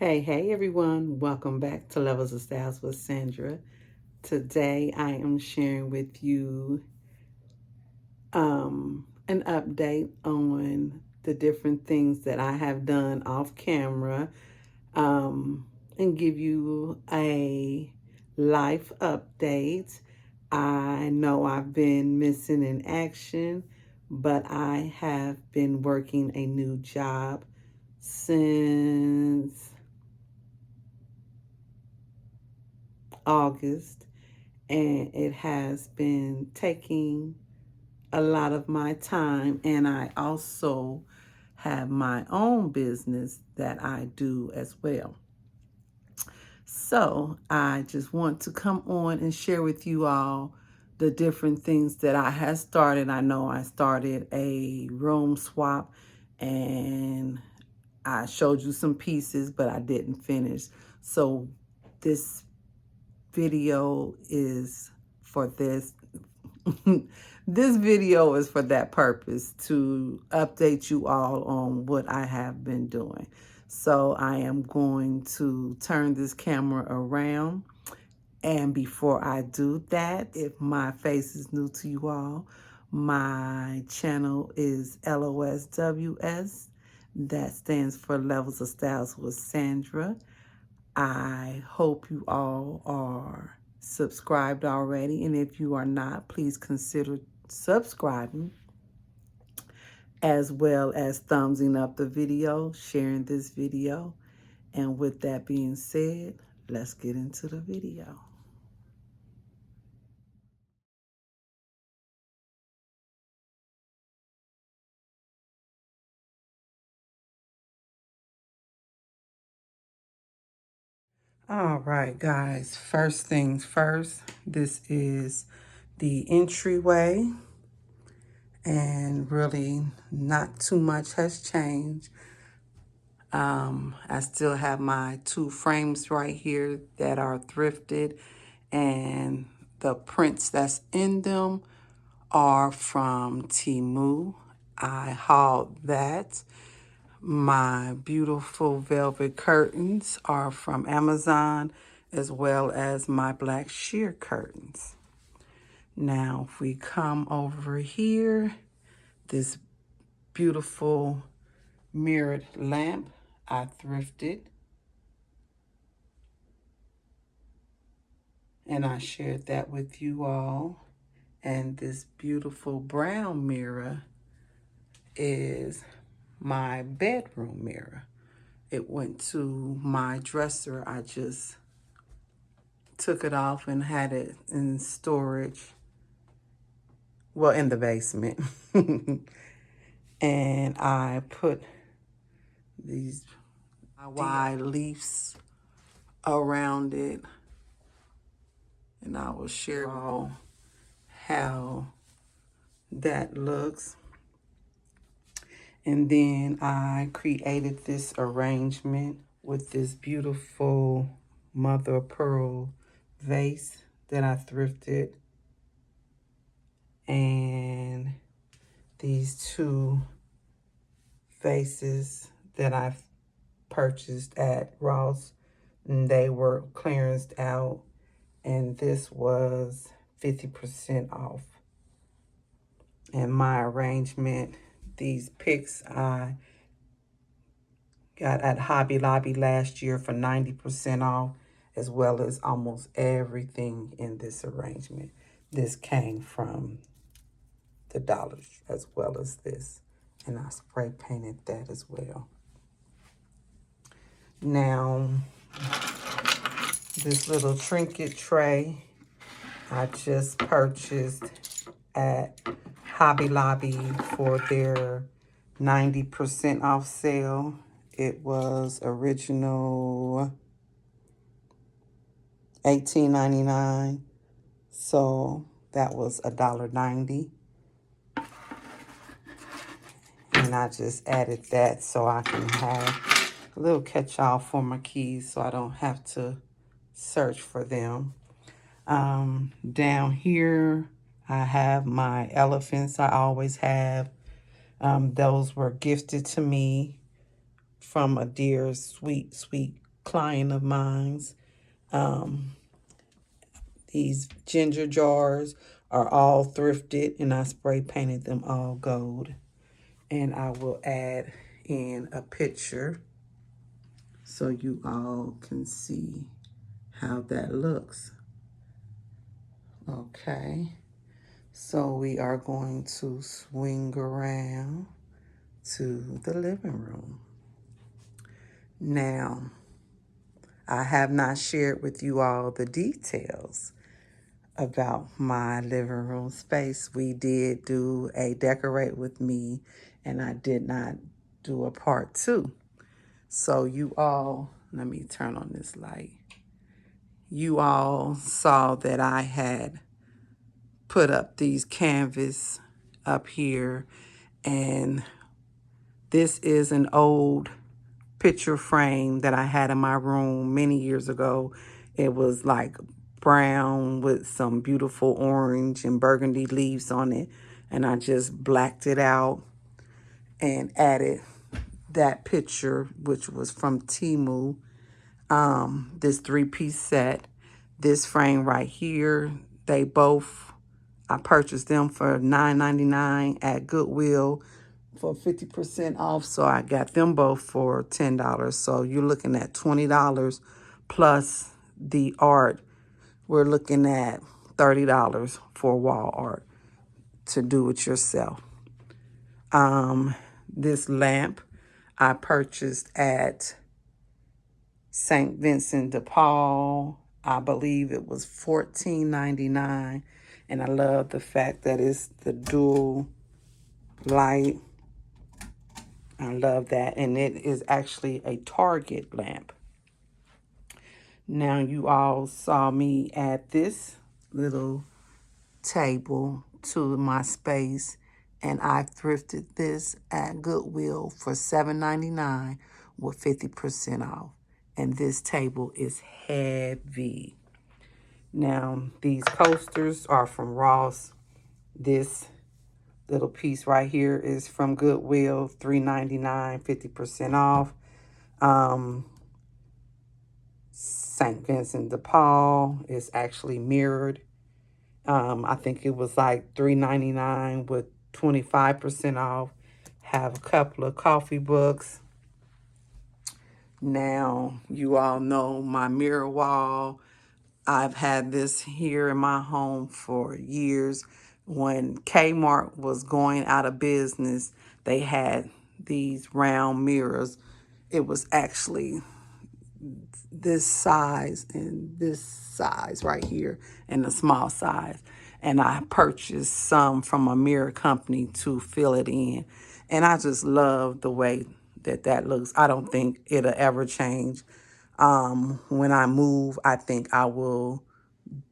Hey everyone, welcome back to Levels of Styles with Sandra. Today I am sharing with you an update on the different things that I have done off camera and give you a life update. I know I've been missing in action, but I have been working a new job since August, and it has been taking a lot of my time. And I also have my own business that I do as well. So I just want to come on and share with you all the different things that I have started. I know I started a room swap and I showed you some pieces, but I didn't finish. So this video is for this. This video is for that purpose, to update you all on what I have been doing. So I am going to turn this camera around. And before I do that, if my face is new to you all, my channel is LOSWS. That stands for Levels of Styles with Sandra. I hope you all are subscribed already. And if you are not, please consider subscribing, as well as thumbsing up the video, sharing this video. And with that being said, let's get into the video. All right, guys, first things first, this is the entryway, and really not too much has changed. I still have my two frames right here that are thrifted, and the prints that's in them are from Temu. I hauled that. My beautiful velvet curtains are from Amazon, as well as my black sheer curtains. Now, if we come over here, this beautiful mirrored lamp I thrifted, and I shared that with you all. And this beautiful brown mirror is my bedroom mirror. It went to my dresser. I just took it off and had it in storage, well, in the basement. And I put these wide leaves around it, and I will share all how that looks. And then I created this arrangement with this beautiful mother of pearl vase that I thrifted, and these two vases that I purchased at Ross, and they were clearanced out, and this was 50% off. And my arrangement, these picks I got at Hobby Lobby last year for 90% off, as well as almost everything in this arrangement. This came from the Dollar, as well as this. And I spray painted that as well. Now, this little trinket tray I just purchased at Hobby Lobby for their 90% off sale. It was original $18.99, so that was $1.90. And I just added that so I can have a little catch-all for my keys, so I don't have to search for them. Down here, I have my elephants I always have. Those were gifted to me from a dear, sweet client of mine's. Um, these ginger jars are all thrifted, and I spray painted them all gold. And I will add in a picture so you all can see how that looks. Okay, so we are going to swing around to the living room. Now, I have not shared with you all the details about my living room space. We did do a decorate with me, and I did not do a part two. So you all, let me turn on this light. You all saw that I had put up these canvas up here, and this is an old picture frame that I had in my room many years ago. It was like brown with some beautiful orange and burgundy leaves on it, and I just blacked it out and added that picture, which was from Temu. This 3-piece set, this frame right here, they both, I purchased them for $9.99 at Goodwill for 50% off. So I got them both for $10. So you're looking at $20 plus the art. We're looking at $30 for wall art to do it yourself. This lamp I purchased at St. Vincent de Paul. I believe it was $14.99. And I love the fact that it's the dual light. I love that. And it is actually a Target lamp. Now you all saw me add this little table to my space, and I thrifted this at Goodwill for $7.99 with 50% off. And this table is heavy. Now these coasters are from Ross. This little piece right here is from Goodwill, $3.99, 50% off. St. Vincent de Paul is actually mirrored. I think it was like $3.99 with 25% off. Have a couple of coffee books. Now, you all know my mirror wall. I've had this here in my home for years. When Kmart was going out of business, they had these round mirrors. It was actually this size and this size right here and the small size. And I purchased some from a mirror company to fill it in. And I just love the way that that looks. I don't think it'll ever change. When I move, I think I will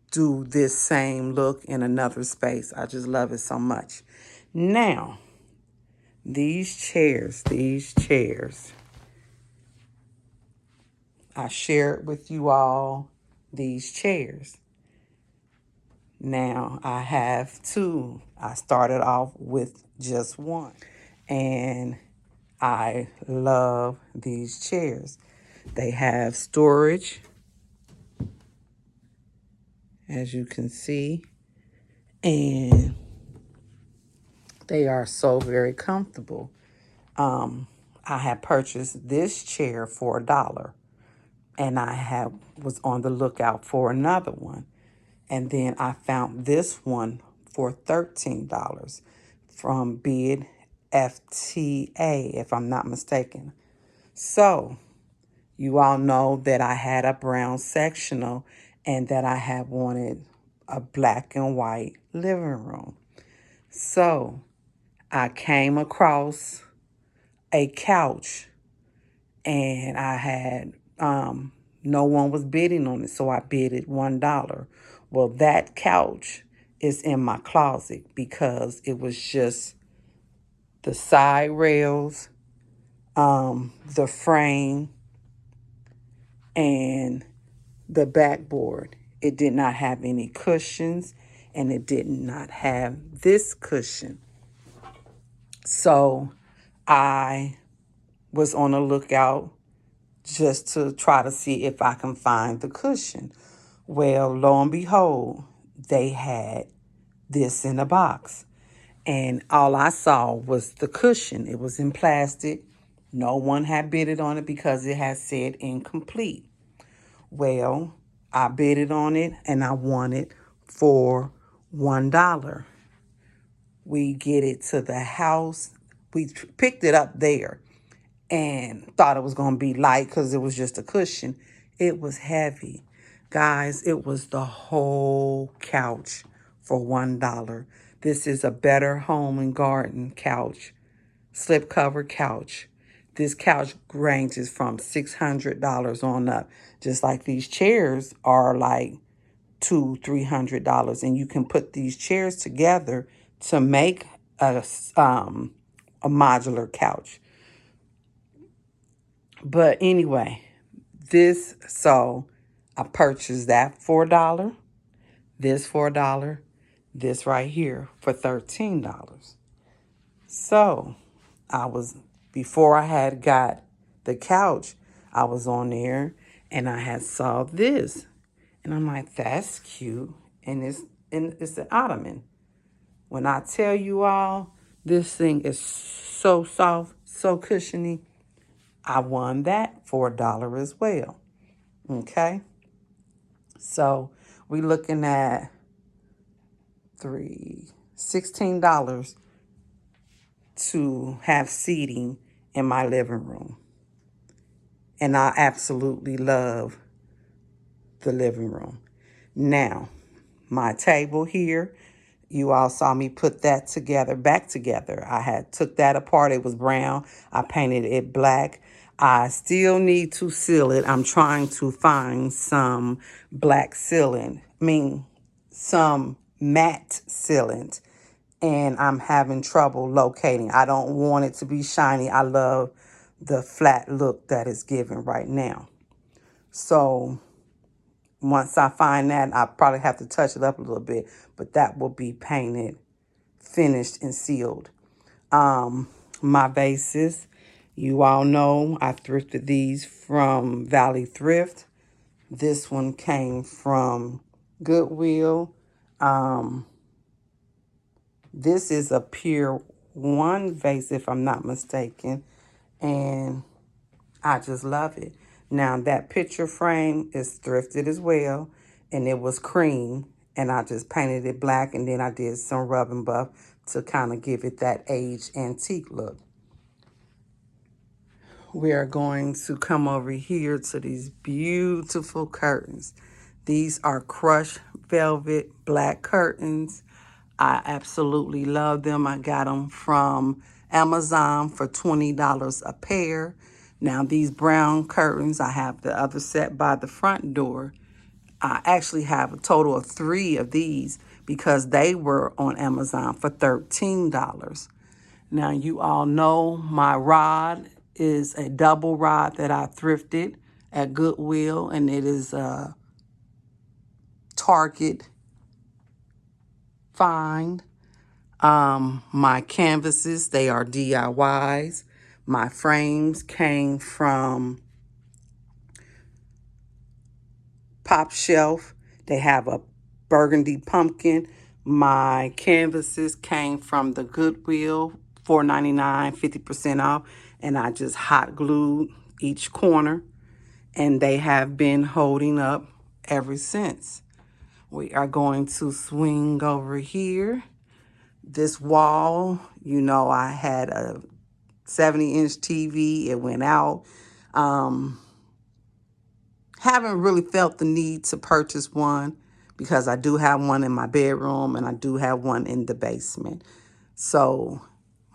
do this same look in another space. I just love it so much. Now, these chairs, I shared with you all these chairs. Now I have two. I started off with just one, and I love these chairs. They have storage, as you can see, and they are so very comfortable. I had purchased this chair for $1, and was on the lookout for another one. And then I found this one for $13 from Bid FTA, if I'm not mistaken. So you all know that I had a brown sectional and that I had wanted a black and white living room. So I came across a couch, and I had no one was bidding on it, so I bid it $1. Well, that couch is in my closet because it was just the side rails, the frame, and the backboard. It did not have any cushions, and it did not have this cushion. So I was on the lookout just to try to see if I can find the cushion. Well, lo and behold, they had this in a box. And all I saw was the cushion. It was in plastic. No one had bidded on it because it had said incomplete. Well, I bidded on it and I won it for $1. We get it to the house. We picked it up there and thought it was going to be light because it was just a cushion. It was heavy. Guys, it was the whole couch for $1. This is a Better Home and Garden couch, slipcover couch. This couch ranges from $600 on up. Just like these chairs are like $200-300, and you can put these chairs together to make a modular couch. But anyway, so I purchased that for $1, this for $1, this right here for $13. So before I had got the couch, I was on there and I had saw this. And I'm like, that's cute. And it's an ottoman. When I tell you all, this thing is so soft, so cushiony. I won that for $1 as well. Okay. So we looking at $16 to have seating in my living room. And I absolutely love the living room. Now, my table here, you all saw me put that back together. I had took that apart. It was brown. I painted it black. I still need to seal it. I'm trying to find some black sealant. Some matte sealant. And I'm having trouble locating. I don't want it to be shiny. I love the flat look that it's giving right now. So once I find that, I probably have to touch it up a little bit, but that will be painted, finished, and sealed. My vases, you all know I thrifted these from Valley Thrift. This one came from Goodwill. This is a Pier 1 vase, if I'm not mistaken, and I just love it. Now, that picture frame is thrifted as well, and it was cream, and I just painted it black, and then I did some rub and buff to kind of give it that aged antique look. We are going to come over here to these beautiful curtains. These are crushed velvet black curtains. I absolutely love them. I got them from Amazon for $20 a pair. Now, these brown curtains, I have the other set by the front door. I actually have a total of 3 of these because they were on Amazon for $13. Now, you all know my rod is a double rod that I thrifted at Goodwill, and it is a Target find. My canvases, they are DIYs. My frames came from Pop Shelf. They have a burgundy pumpkin. My canvases came from the Goodwill, $4.99, 50% off. And I just hot glued each corner. And they have been holding up ever since. We are going to swing over here. This wall, you know, I had a 70-inch TV. It went out. Haven't really felt the need to purchase one because I do have one in my bedroom and I do have one in the basement. So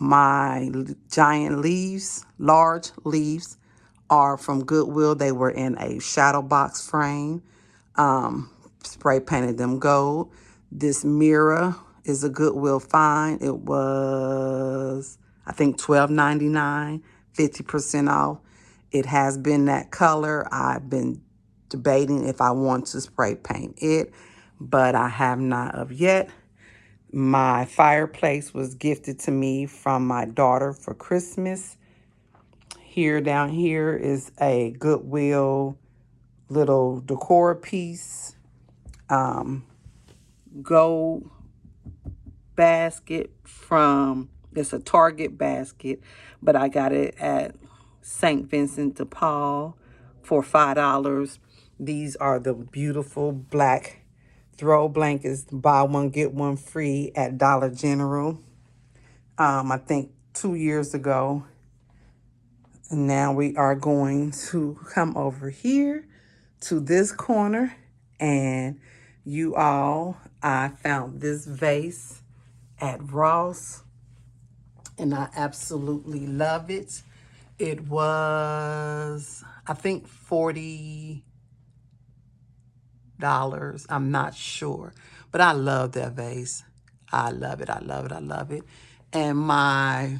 my giant leaves, large leaves, are from Goodwill. They were in a shadow box frame. Spray painted them gold. This mirror is a Goodwill find. It was, I think, $12.99, 50% off. It has been that color. I've been debating if I want to spray paint it, but I have not of yet. My fireplace was gifted to me from my daughter for Christmas. here down here is a Goodwill little decor piece. Gold basket from, it's a Target basket, but I got it at St. Vincent de Paul for $5. These are the beautiful black throw blankets, buy one get one free at Dollar General. I think 2 years ago. And now we are going to come over here to this corner, and you all, I found this vase at Ross, and I absolutely love it. It was, I think, $40. I'm not sure, but I love that vase. I love it. I love it. I love it. And my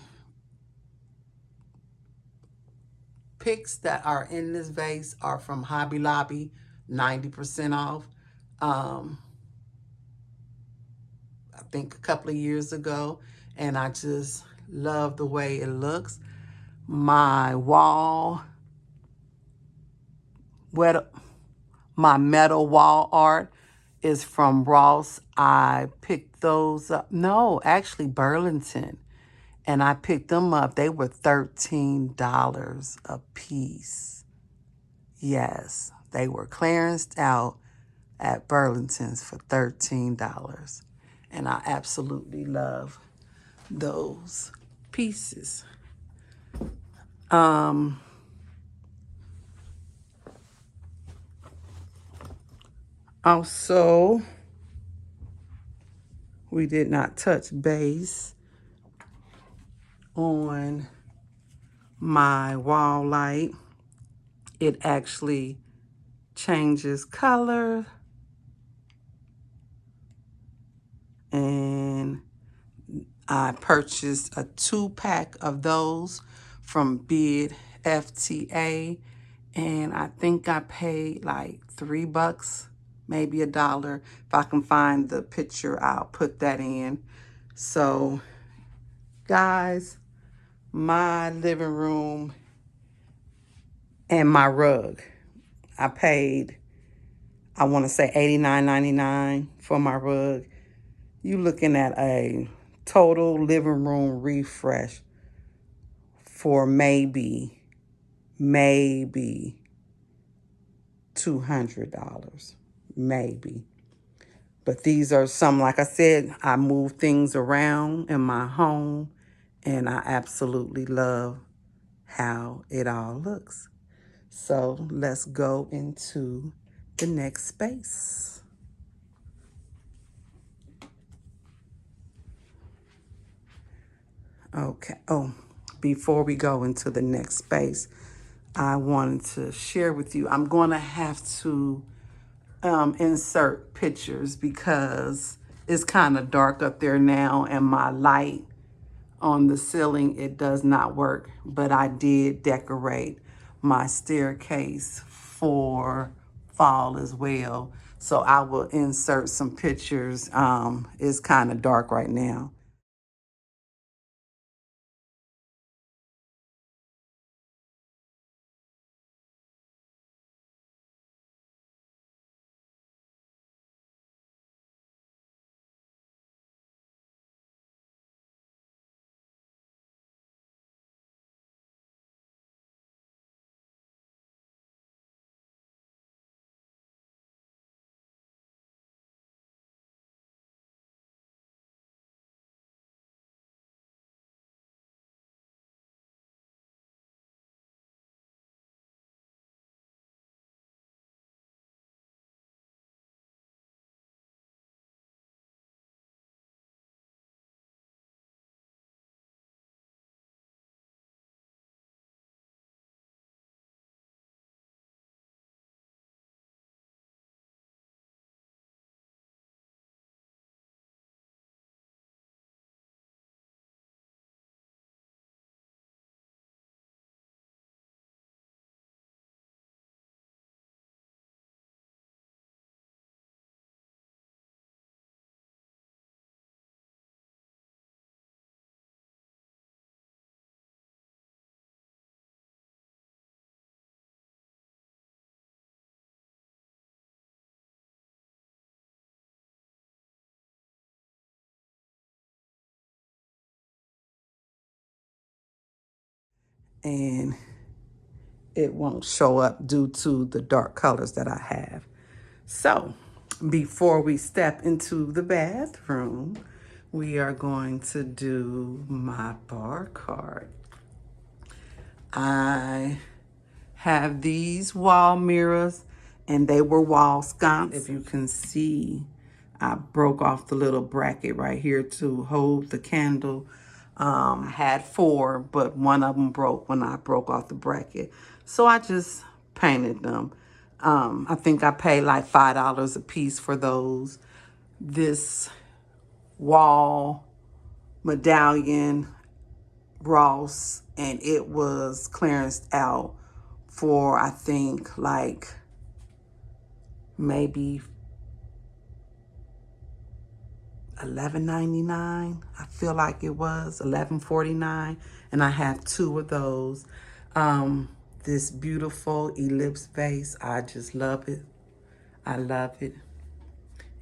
picks that are in this vase are from Hobby Lobby, 90% off. I think a couple of years ago, and I just love the way it looks. My wall, my metal wall art is from Ross. I picked those up. No, actually Burlington. And I picked them up. They were $13 a piece. Yes, they were clearanced out at Burlington's for $13. And I absolutely love those pieces. Also, we did not touch base on my wall light. It actually changes color, and I purchased a 2-pack of those from Bid FTA, and I think I paid like $3, maybe $1. If I can find the picture, I'll put that in. So, guys, my living room and my rug, I paid, I want to say $89.99 for my rug. You looking at a total living room refresh for maybe $200, maybe. But these are some, like I said, I move things around in my home, and I absolutely love how it all looks. So let's go into the next space. Okay. Oh, before we go into the next space, I wanted to share with you, I'm going to have to insert pictures because it's kind of dark up there now, and my light on the ceiling, it does not work. But I did decorate my staircase for fall as well. So I will insert some pictures. It's kind of dark right now. and it won't show up due to the dark colors that I have. So before we step into the bathroom, we are going to do my bar card. I have these wall mirrors, and they were wall sconces. If you can see, I broke off the little bracket right here to hold the candle. I had 4, but one of them broke when I broke off the bracket. So I just painted them. I think I paid like $5 a piece for those. This wall medallion, Ross, and it was clearanced out for, I think, like maybe $11.99. I feel like it was $11.49, and I have 2 of those. This beautiful ellipse vase, I just love it. I love it.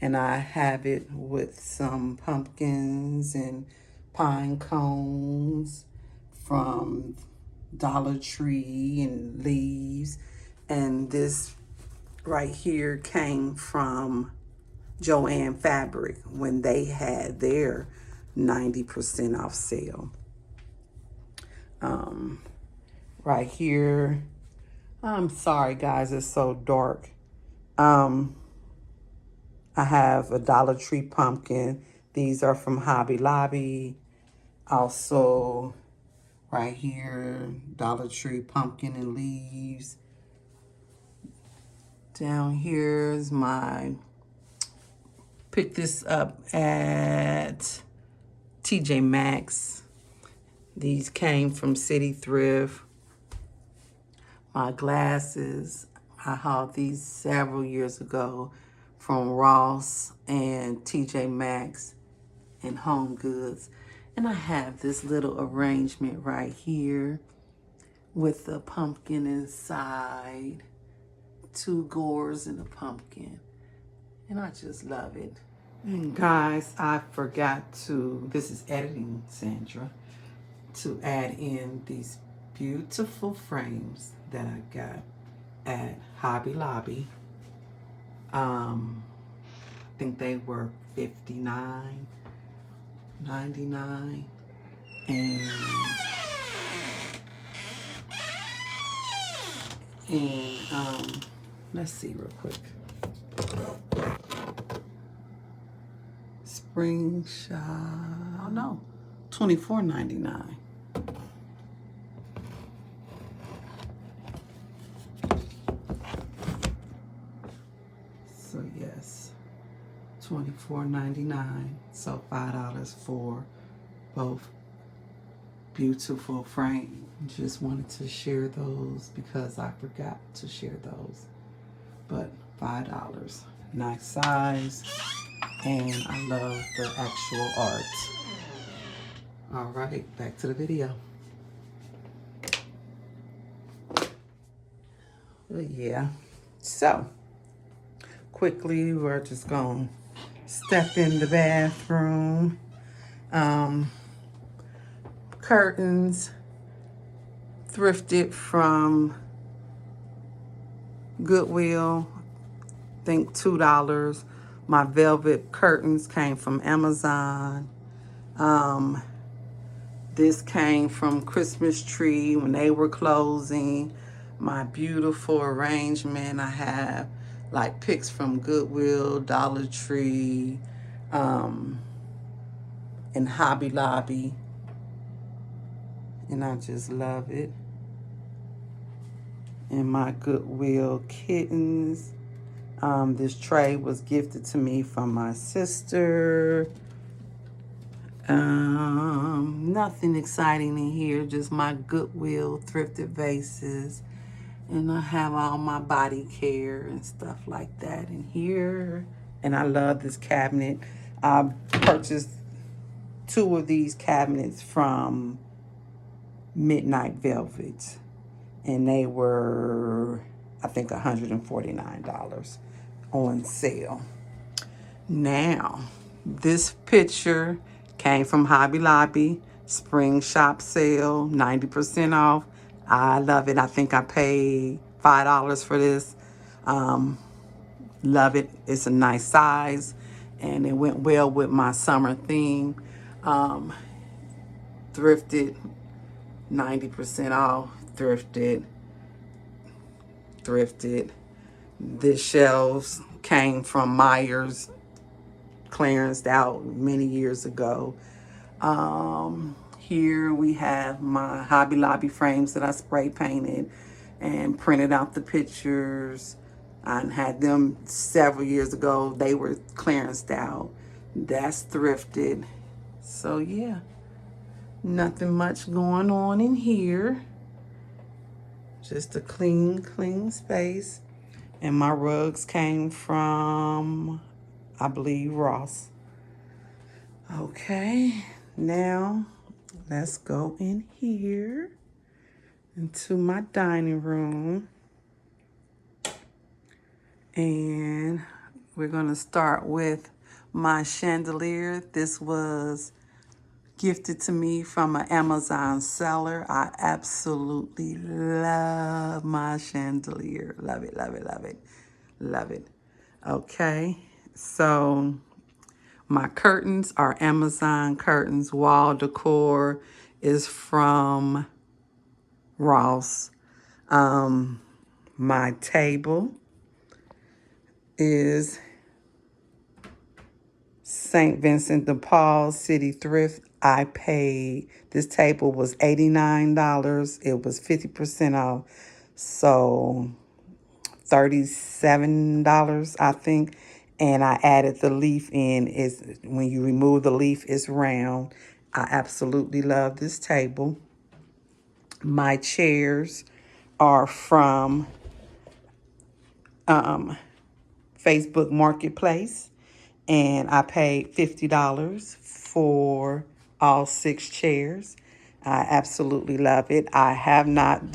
And I have it with some pumpkins and pine cones from Dollar Tree and leaves. And this right here came from Joann Fabric when they had their 90% off sale. Right here, I'm sorry guys, it's so dark. I have a Dollar Tree pumpkin. These are from Hobby Lobby. Also, right here, Dollar Tree pumpkin and leaves. Down here is my, picked this up at TJ Maxx. These came from City Thrift. My glasses, I hauled these several years ago from Ross and TJ Maxx and Home Goods. And I have this little arrangement right here with the pumpkin inside, 2 gourds and a pumpkin. And I just love it. And guys, I forgot to, this is editing Sandra, to add in these beautiful frames that I got at Hobby Lobby. I think they were $59.99, and let's see real quick. Spring shot. Oh no, $24.99. So yes, $24.99. So $5 for both beautiful frames. Just wanted to share those because I forgot to share those. But $5, nice size, and I love the actual art. All right, back to the video. But yeah, so quickly we're just gonna step in the bathroom. Curtains, thrifted from Goodwill, I think $2. My velvet curtains came from Amazon. This came from Christmas Tree when they were closing. My beautiful arrangement, I have like picks from Goodwill, Dollar Tree, and Hobby Lobby. And I just love it. And my Goodwill kittens. This tray was gifted to me from my sister. Nothing exciting in here, just my Goodwill thrifted vases. And I have all my body care and stuff like that in here. And I love this cabinet. I purchased 2 of these cabinets from Midnight Velvet. And they were, I think, $149 on sale. Now, this picture came from Hobby Lobby, spring shop sale, 90% off. I love it. I think I paid $5 for this. Love it. It's a nice size, and it went well with my summer theme. Um, Thrifted, 90% off. Thrifted. This shelves came from Myers, clearanced out many years ago. Here we have my Hobby Lobby frames that I spray painted and printed out the pictures. I had them several years ago. They were clearanced out. That's thrifted. So yeah, nothing much going on in here. Just a clean space. And my rugs came from, I believe, Ross. Okay, now let's go in here into my dining room. And we're going to start with my chandelier. This was gifted to me from an Amazon seller. I absolutely love my chandelier. Love it, love it, love it, love it. Okay, so my curtains are Amazon curtains. Wall decor is from Ross. My table is St. Vincent de Paul City Thrift. I paid, this table was $89. It was 50% off. So $37, I think. And I added the leaf in. Is when you remove the leaf, it's round. I absolutely love this table. My chairs are from Facebook Marketplace, and I paid $50 for all 6 chairs. I absolutely love it. I have not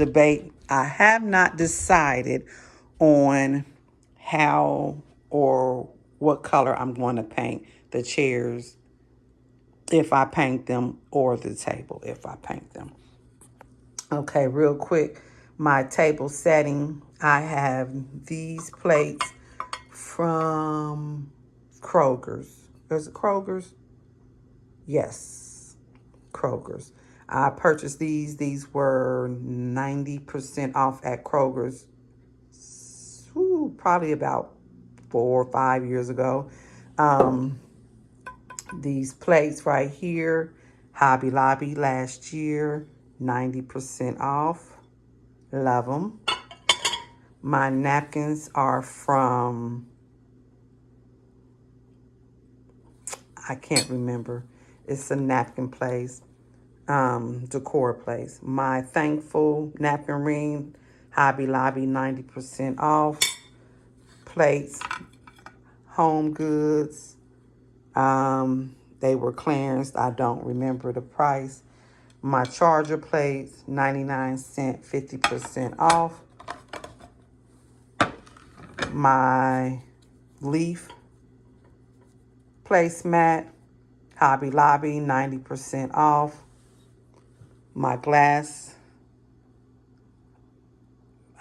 decided on how or what color I'm going to paint the chairs, if I paint them, or the table if I paint them. Okay, real quick, my table setting, I have these plates from Kroger's. Is it Kroger's? Yes, Kroger's. I purchased these. These were 90% off at Kroger's. Probably about 4 or 5 years ago. These plates right here, Hobby Lobby last year, 90% off. Love them. My napkins are from, I can't remember. It's a napkin place, decor place. My Thankful napkin ring, Hobby Lobby, 90% off. Plates, Home Goods. They were clearanced. I don't remember the price. My charger plates, 99¢, 50% off. My leaf placemat, Hobby Lobby, 90% off. My glass,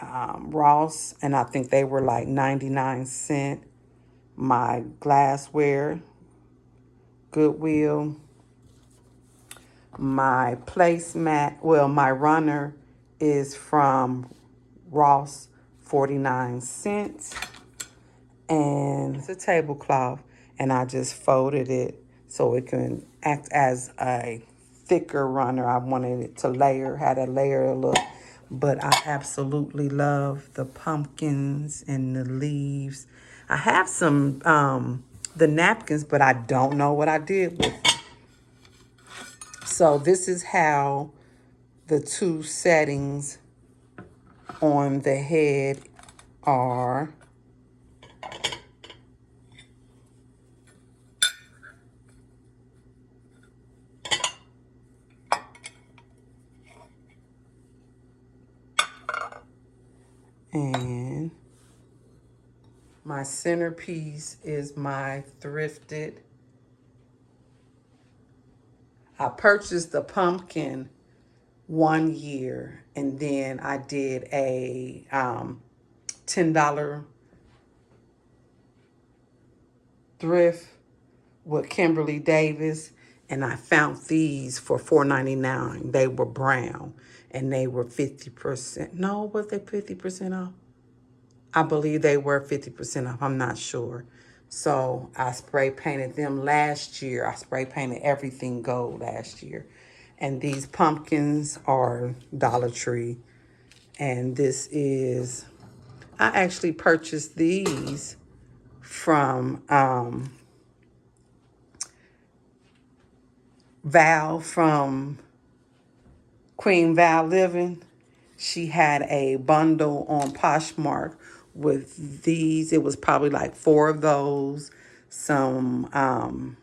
Ross, and I think they were like 99¢. My glassware, Goodwill. My placemat, well, my runner is from Ross, 49¢. And it's a tablecloth, and I just folded it so it can act as a thicker runner. I wanted it to had a layer look, but I absolutely love the pumpkins and the leaves. I have some the napkins, but I don't know what I did with them. So this is how the 2 settings on the head are. And my centerpiece is my thrifted. I purchased the pumpkin 1 year, and then I did a $10 thrift with Kimberly Davis, and I found these for $4.99. They were brown, and they were 50%. No, was they 50% off? I believe they were 50% off. I'm not sure. So I spray painted them last year. I spray painted everything gold last year. And these pumpkins are Dollar Tree. And this is, I actually purchased these from Val from Queen Val Living. She had a bundle on Poshmark with these. It was probably like four of those, some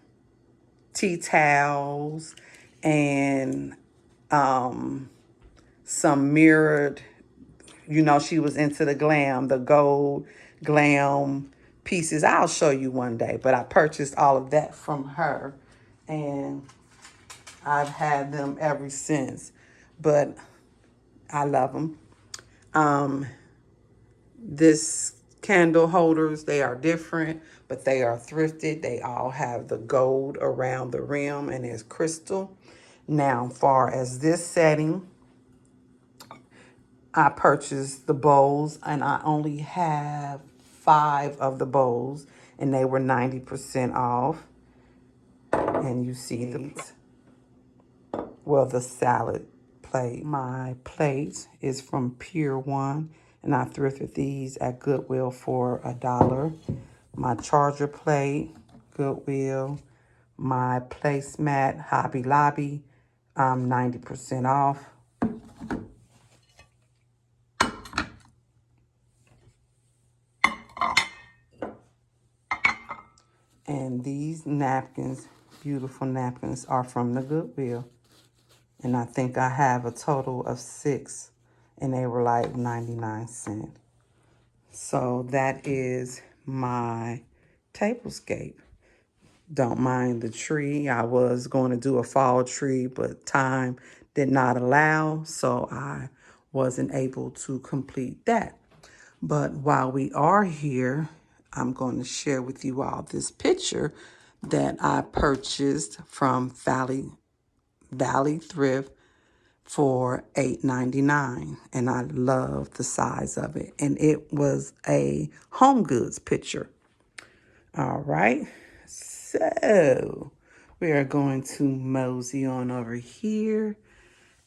tea towels, and some mirrored. She was into the glam, the gold glam pieces. I'll show you one day, but I purchased all of that from her, and I've had them ever since. But I love them. This candle holders, they are different, but they are thrifted. They all have the gold around the rim and it's crystal. Now, far as this setting, I purchased the bowls, and I only have 5 of the bowls, and they were 90% off. And you see the salad plate. My plate is from Pier 1, and I thrifted these at Goodwill for $1. My charger plate, Goodwill. My placemat, Hobby Lobby, 90% off. And these napkins, beautiful napkins, are from the Goodwill. And I think I have a total of 6, and they were like 99¢. So that is my tablescape. Don't mind the tree. I was going to do a fall tree, but time did not allow, so I wasn't able to complete that. But while we are here, I'm going to share with you all this picture that I purchased from Valley Thrift for $8.99, and I love the size of it. And it was a home goods picture. All right, so we are going to mosey on over here,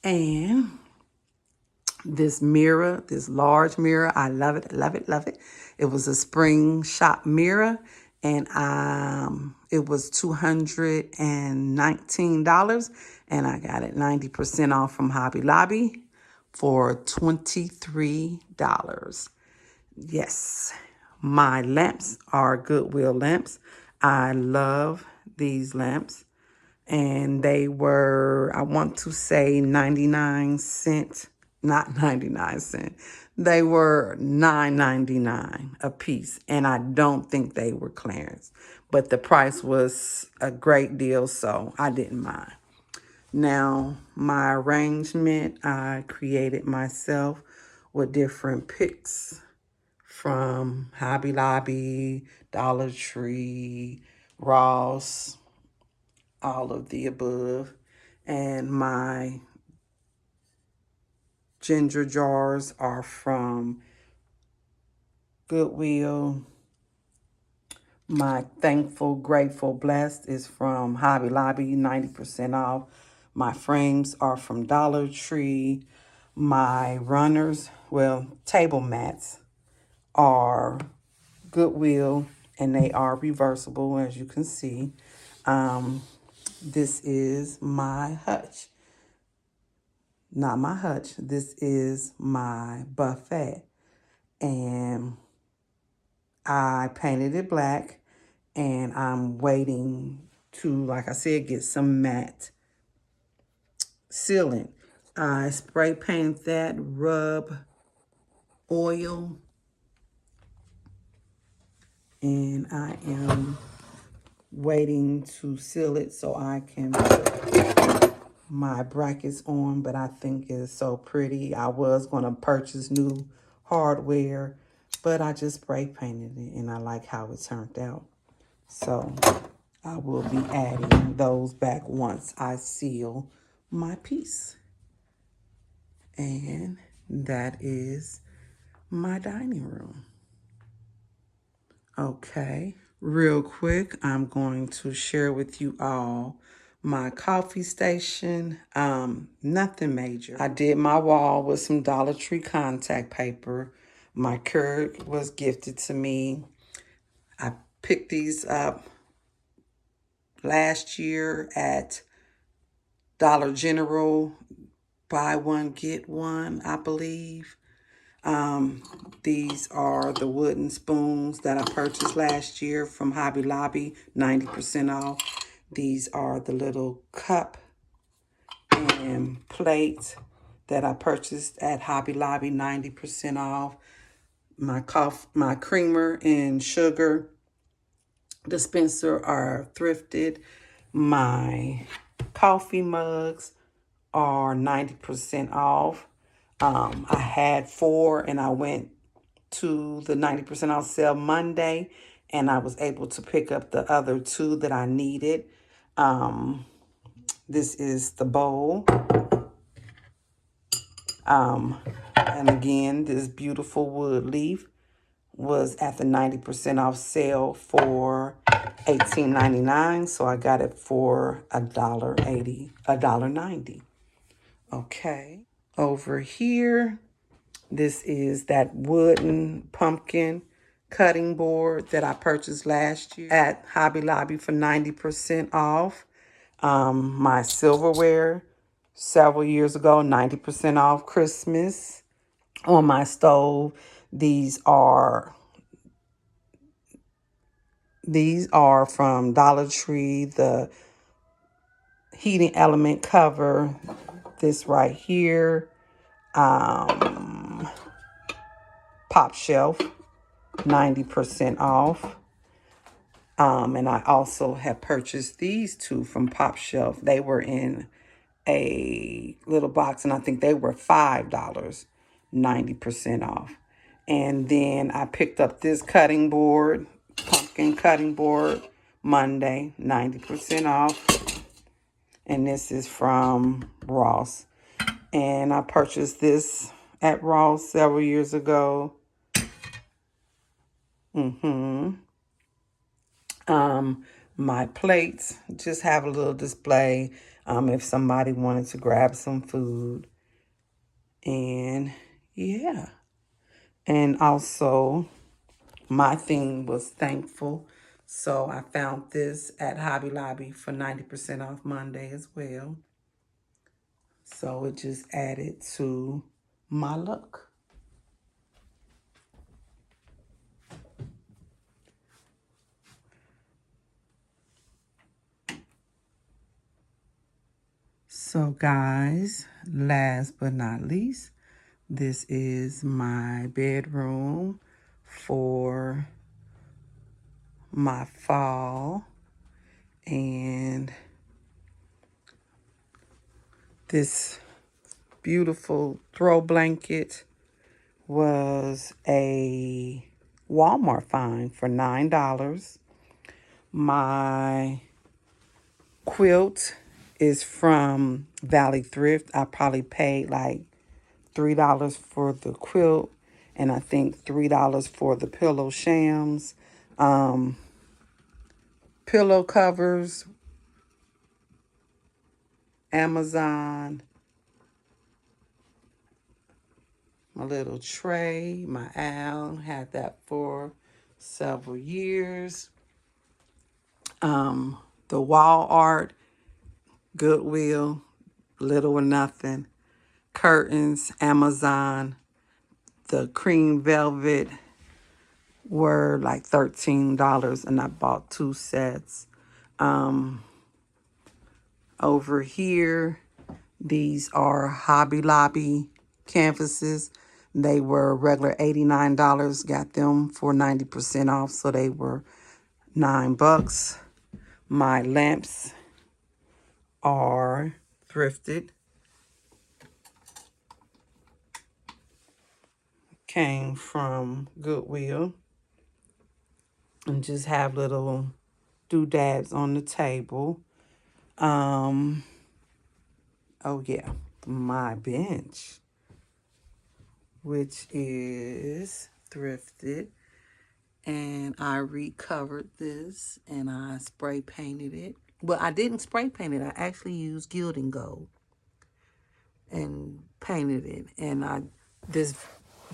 and this mirror, this large mirror, I love it, love it, love it. It was a spring shop mirror, and it was $219, and I got it 90% off from Hobby Lobby for $23. Yes, my lamps are Goodwill lamps. I love these lamps. And they were, I want to say 99¢, not 99¢. They were $9.99 a piece. And I don't think they were clearance. But the price was a great deal, so I didn't mind. Now, my arrangement, I created myself with different picks from Hobby Lobby, Dollar Tree, Ross, all of the above. And my ginger jars are from Goodwill. My Thankful, Grateful, Blessed is from Hobby Lobby, 90% off. My frames are from Dollar Tree. My runners, table mats, are Goodwill, and they are reversible, as you can see. This is my hutch. Not my hutch. This is my buffet. And I painted it black, and I'm waiting to, like I said, get some matte sealant. I spray paint that, rub oil, and I am waiting to seal it so I can my brackets on, but I think it's so pretty. I was going to purchase new hardware, but I just spray painted it and I like how it turned out. So I will be adding those back once I seal my piece. And that is my dining room. Okay, real quick, I'm going to share with you all my coffee station. Nothing major. I did my wall with some Dollar Tree contact paper. My Keurig was gifted to me. I picked these up last year at Dollar General. Buy one, get one, I believe. These are the wooden spoons that I purchased last year from Hobby Lobby, 90% off. These are the little cup and plate that I purchased at Hobby Lobby, 90% off. My creamer and sugar dispenser are thrifted. My coffee mugs are 90% off. I had 4 and I went to the 90% off sale Monday and I was able to pick up the other 2 that I needed. This is the bowl. And again, this beautiful wood leaf was at the 90% off sale for $18.99. So I got it for $1.80, $1.90. Okay. Over here, this is that wooden pumpkin cutting board that I purchased last year at Hobby Lobby for 90% off. My silverware several years ago, 90% off Christmas on my stove. These are from Dollar Tree, the heating element cover. This right here, Pop Shelf, 90% off. And I also have purchased these 2 from Pop Shelf. They were in a little box, and I think they were $5, 90% off. And then I picked up this cutting board, pumpkin cutting board, Monday, 90% off. And this is from Ross. And I purchased this at Ross several years ago. My plates just have a little display if somebody wanted to grab some food. And yeah. And also, my theme was thankful. So I found this at Hobby Lobby for 90% off Monday as well. So it just added to my look. So guys, last but not least, this is my bedroom for my fall. And this beautiful throw blanket was a Walmart find for $9. My quilt is from Valley Thrift. I probably paid like $3 for the quilt, and I think $3 for the pillow shams. Pillow covers, Amazon. My little tray, my owl, had that for several years. The wall art, Goodwill, Little or Nothing. Curtains, Amazon. The cream velvet were like $13 and I bought 2 sets. Over here, these are Hobby Lobby canvases. They were regular $89, got them for 90% off, so they were $9. My lamps are thrifted. Came from Goodwill. And just have little doodads on the table. Oh yeah, my bench, which is thrifted. And I recovered this and I spray painted it. Well, I didn't spray paint it. I actually used gilding gold and painted it. And this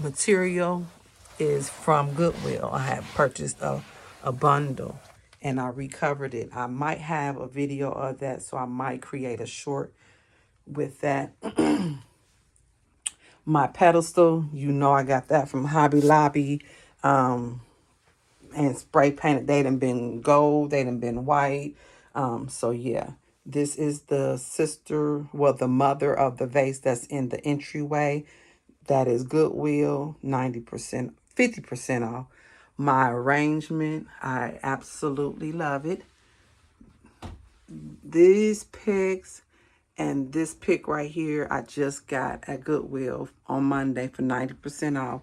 material is from Goodwill. I had purchased a bundle and I recovered it. I might have a video of that, so I might create a short with that. My pedestal, you know, I got that from Hobby Lobby. And spray painted. They done been gold, they done been white. So yeah, this is the sister, well, the mother of the vase that's in the entryway. That is Goodwill, 90%, 50% off. My arrangement, I absolutely love it. These picks and this pick right here, I just got at Goodwill on Monday for 90% off.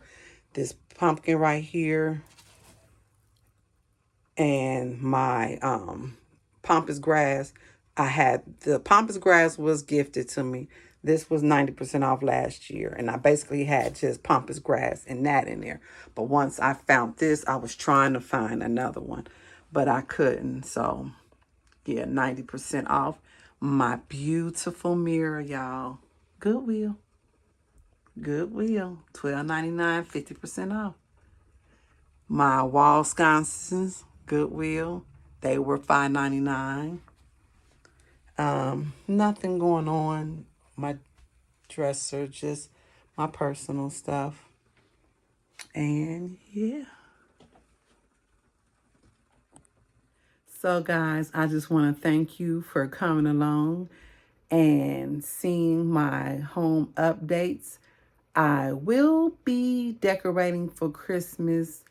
This pumpkin right here and my pampas grass. I had the pampas grass was gifted to me. This was 90% off last year, and I basically had just pampas grass and that in there. But once I found this, I was trying to find another one, but I couldn't. So yeah, 90% off. My beautiful mirror, y'all. Goodwill. Goodwill. $12.99, 50% off. My wall sconces, Goodwill, they were $5.99. Nothing going on. My dresser, just my personal stuff. And yeah. So guys, I just want to thank you for coming along and seeing my home updates. I will be decorating for Christmas,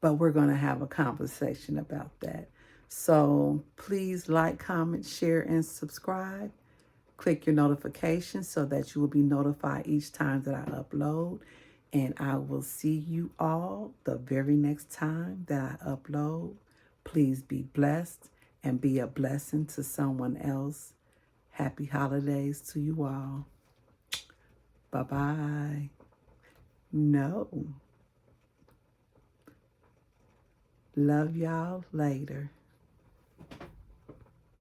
but we're going to have a conversation about that. So please like, comment, share, and subscribe. Click your notifications so that you will be notified each time that I upload. And I will see you all the very next time that I upload. Please be blessed and be a blessing to someone else. Happy holidays to you all. Bye-bye. No. Love y'all later.